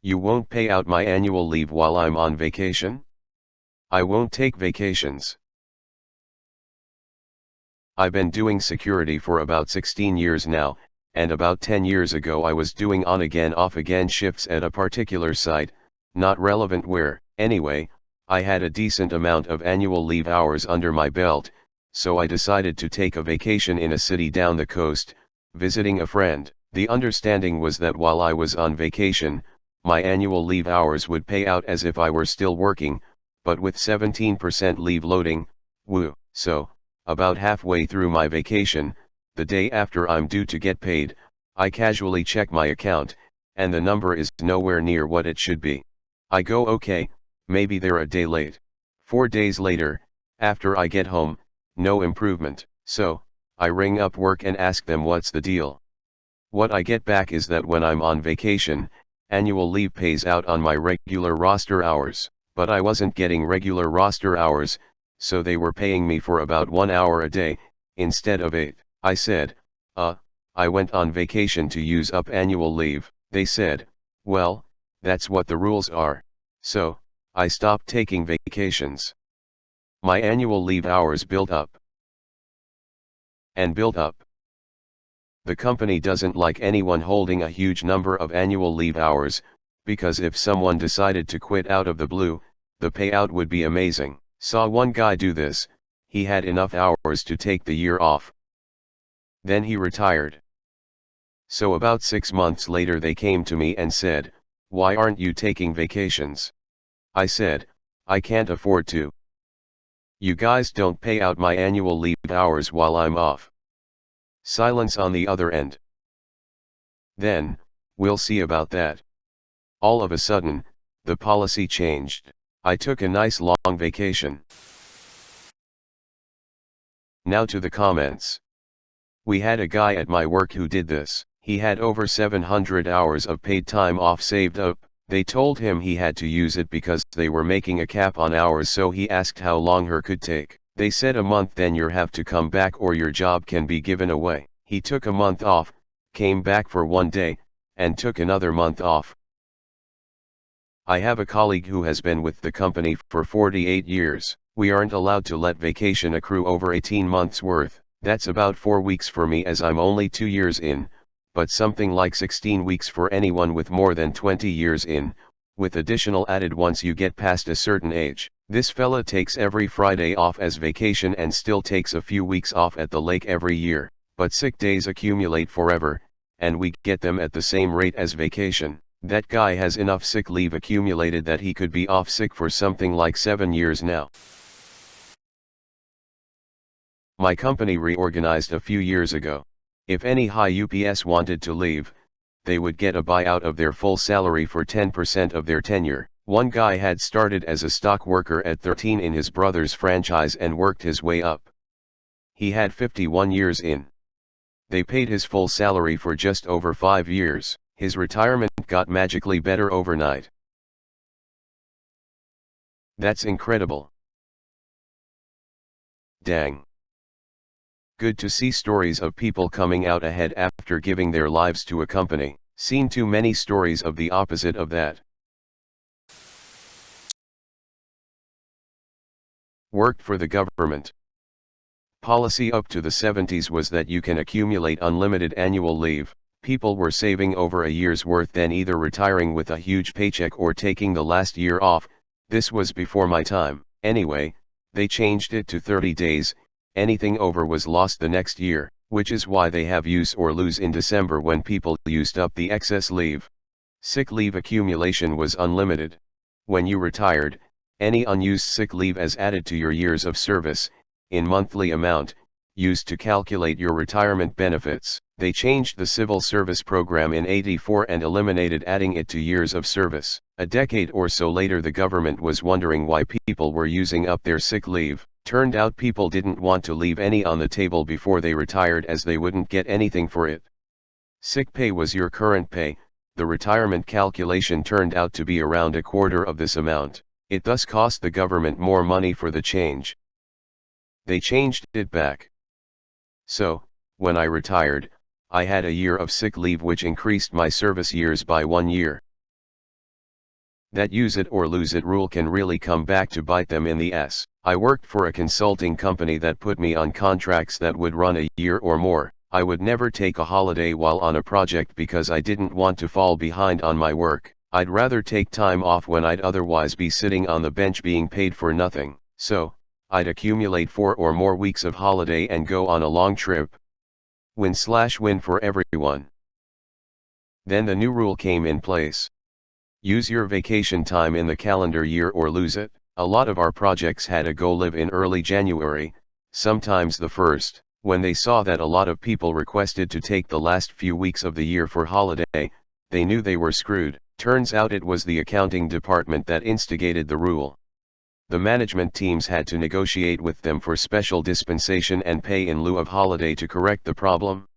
You won't pay out my annual leave while I'm on vacation? I won't take vacations. I've been doing security for about 16 years now, and about 10 years ago I was doing on again off again shifts at a particular site, not relevant where. Anyway, I had a decent amount of annual leave hours under my belt, so I decided to take a vacation in a city down the coast, visiting a friend. The understanding was that while I was on vacation, my annual leave hours would pay out as if I were still working, but with 17% leave loading. Woo. So, about halfway through my vacation, the day after I'm due to get paid, I casually check my account, and the number is nowhere near what it should be. I go, okay, maybe they're a day late. 4 days later, after I get home, no improvement. So, I ring up work and ask them what's the deal. What I get back is that when I'm on vacation, annual leave pays out on my regular roster hours, but I wasn't getting regular roster hours, so they were paying me for about 1 hour a day, instead of 8. I said, I went on vacation to use up annual leave. They said, well, that's what the rules are. So, I stopped taking vacations. My annual leave hours built up and built up. The company doesn't like anyone holding a huge number of annual leave hours, because if someone decided to quit out of the blue, the payout would be amazing. Saw one guy do this. He had enough hours to take the year off. Then he retired. So about 6 months later they came to me and said, why aren't you taking vacations? I said, I can't afford to. You guys don't pay out my annual leave hours while I'm off. Silence on the other end. Then, we'll see about that. All of a sudden, the policy changed. I took a nice long vacation. Now to the comments. We had a guy at my work who did this. He had over 700 hours of paid time off saved up. They told him he had to use it because they were making a cap on hours, so he asked how long her could take. They said a month, then you have to come back or your job can be given away. He took a month off, came back for 1 day, and took another month off. I have a colleague who has been with the company for 48 years. We aren't allowed to let vacation accrue over 18 months worth. That's about 4 weeks for me as I'm only 2 years in, but something like 16 weeks for anyone with more than 20 years in, with additional added once you get past a certain age. This fella takes every Friday off as vacation and still takes a few weeks off at the lake every year, but sick days accumulate forever, and we get them at the same rate as vacation. That guy has enough sick leave accumulated that he could be off sick for something like 7 years now. My company reorganized a few years ago. If any high UPS wanted to leave, they would get a buyout of their full salary for 10% of their tenure. One guy had started as a stock worker at 13 in his brother's franchise and worked his way up. He had 51 years in. They paid his full salary for just over 5 years. His retirement got magically better overnight. That's incredible. Dang. Good to see stories of people coming out ahead after giving their lives to a company. Seen too many stories of the opposite of that. Worked for the government. Policy up to the 70s was that you can accumulate unlimited annual leave. People were saving over a year's worth, then either retiring with a huge paycheck or taking the last year off. This was before my time. Anyway, they changed it to 30 days, anything over was lost the next year, which is why they have use or lose in December when people used up the excess leave. Sick leave accumulation was unlimited. When you retired, any unused sick leave as added to your years of service, in monthly amount, used to calculate your retirement benefits. They changed the civil service program in '84 and eliminated adding it to years of service. A decade or so later the government was wondering why people were using up their sick leave. Turned out people didn't want to leave any on the table before they retired as they wouldn't get anything for it. Sick pay was your current pay. The retirement calculation turned out to be around a quarter of this amount. It thus cost the government more money for the change. They changed it back. So, when I retired, I had a year of sick leave which increased my service years by 1 year. That use it or lose it rule can really come back to bite them in the ass. I worked for a consulting company that put me on contracts that would run a year or more. I would never take a holiday while on a project because I didn't want to fall behind on my work. I'd rather take time off when I'd otherwise be sitting on the bench being paid for nothing. So, I'd accumulate 4 or more weeks of holiday and go on a long trip. Win/win for everyone. Then the new rule came in place. Use your vacation time in the calendar year or lose it. A lot of our projects had a go live in early January, sometimes the 1st. When they saw that a lot of people requested to take the last few weeks of the year for holiday, they knew they were screwed. Turns out it was the accounting department that instigated the rule. The management teams had to negotiate with them for special dispensation and pay in lieu of holiday to correct the problem.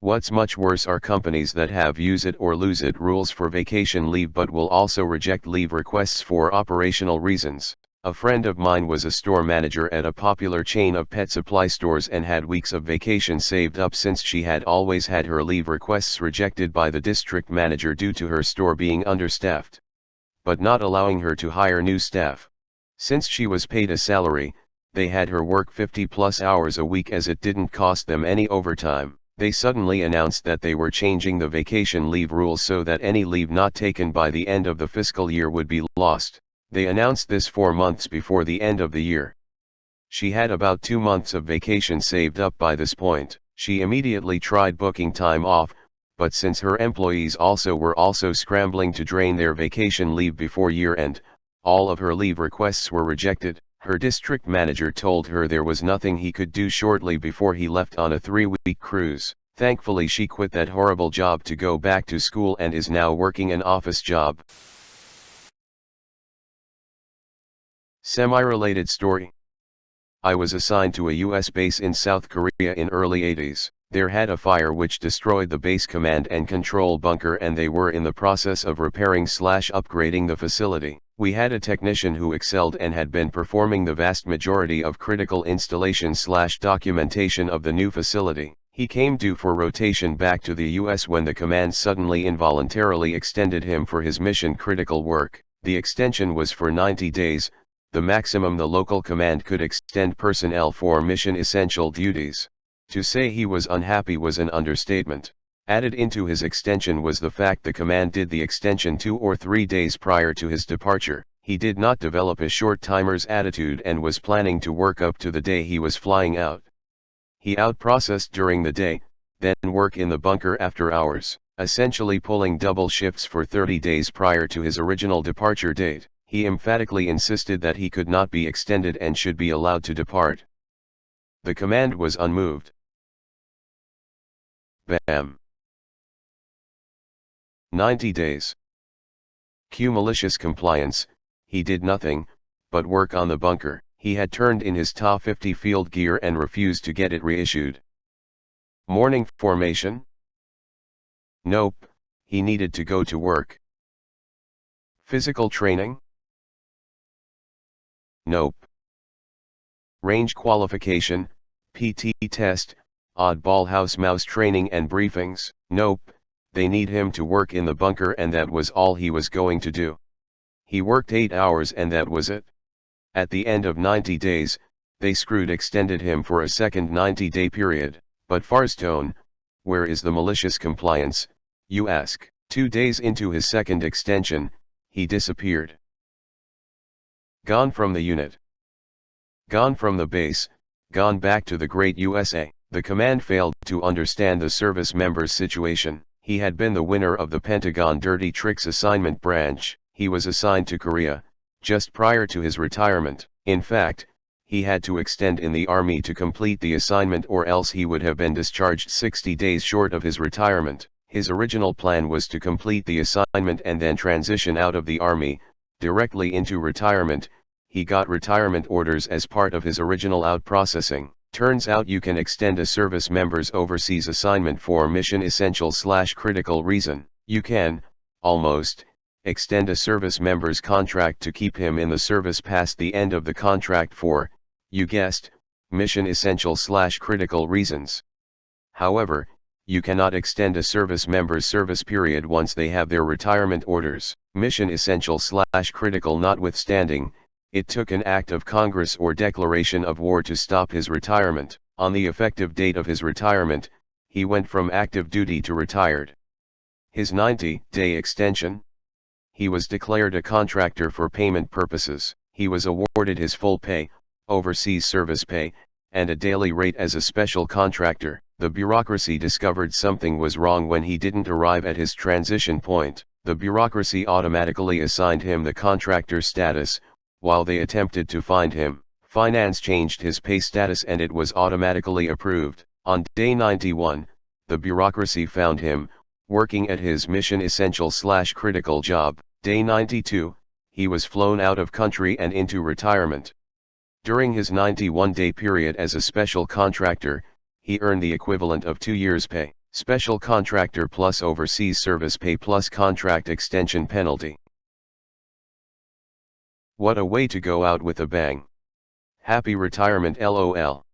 What's much worse are companies that have use it or lose it rules for vacation leave but will also reject leave requests for operational reasons. A friend of mine was a store manager at a popular chain of pet supply stores and had weeks of vacation saved up since she had always had her leave requests rejected by the district manager due to her store being understaffed, but not allowing her to hire new staff. Since she was paid a salary, they had her work 50+ hours a week as it didn't cost them any overtime. They suddenly announced that they were changing the vacation leave rules so that any leave not taken by the end of the fiscal year would be lost. They announced this 4 months before the end of the year. She had about 2 months of vacation saved up by this point. She immediately tried booking time off, but since her employees were scrambling to drain their vacation leave before year end, all of her leave requests were rejected. Her district manager told her there was nothing he could do shortly before he left on a 3-week cruise. Thankfully she quit that horrible job to go back to school and is now working an office job. Semi-related story. I was assigned to a US base in South Korea in early 80s. There had a fire which destroyed the base command and control bunker and they were in the process of repairing/upgrading the facility. We had a technician who excelled and had been performing the vast majority of critical installation/documentation of the new facility. He came due for rotation back to the US when the command suddenly involuntarily extended him for his mission-critical work. The extension was for 90 days, the maximum the local command could extend personnel for mission-essential duties. To say he was unhappy was an understatement. Added into his extension was the fact the command did the extension 2 or 3 days prior to his departure. He did not develop a short-timer's attitude and was planning to work up to the day he was flying out. He out-processed during the day, then work in the bunker after hours, essentially pulling double shifts for 30 days prior to his original departure date. He emphatically insisted that he could not be extended and should be allowed to depart. The command was unmoved. Bam. 90 days. Q malicious compliance. He did nothing but work on the bunker. He had turned in his Ta 50 field gear and refused to get it reissued. Morning formation? Nope, he needed to go to work. Physical training? Nope. Range qualification, PT test, oddball house mouse training and briefings? Nope, they need him to work in the bunker and that was all he was going to do. He worked 8 hours and that was it. At the end of 90 days, they extended him for a second 90-day period. But Firestone, where is the malicious compliance, you ask? 2 days into his second extension, he disappeared. Gone from the unit. Gone from the base, gone back to the great USA. The command failed to understand the service member's situation. He had been the winner of the Pentagon Dirty Tricks assignment branch. He was assigned to Korea, just prior to his retirement. In fact, he had to extend in the Army to complete the assignment or else he would have been discharged 60 days short of his retirement. His original plan was to complete the assignment and then transition out of the Army, directly into retirement. He got retirement orders as part of his original out-processing. Turns out you can extend a service member's overseas assignment for mission essential/critical reason. You can, almost, extend a service member's contract to keep him in the service past the end of the contract for, you guessed, mission essential/critical reasons. However, you cannot extend a service member's service period once they have their retirement orders. Mission essential / critical notwithstanding, it took an act of Congress or declaration of war to stop his retirement. On the effective date of his retirement, he went from active duty to retired. His 90-day extension? He was declared a contractor for payment purposes. He was awarded his full pay, overseas service pay, and a daily rate as a special contractor. The bureaucracy discovered something was wrong when he didn't arrive at his transition point. The bureaucracy automatically assigned him the contractor status, while they attempted to find him. Finance changed his pay status and it was automatically approved. On day 91, the bureaucracy found him, working at his mission essential / critical job. Day 92, he was flown out of country and into retirement. During his 91-day period as a special contractor, he earned the equivalent of 2 years' pay. Special contractor plus overseas service pay plus contract extension penalty. What a way to go out with a bang. Happy retirement, LOL.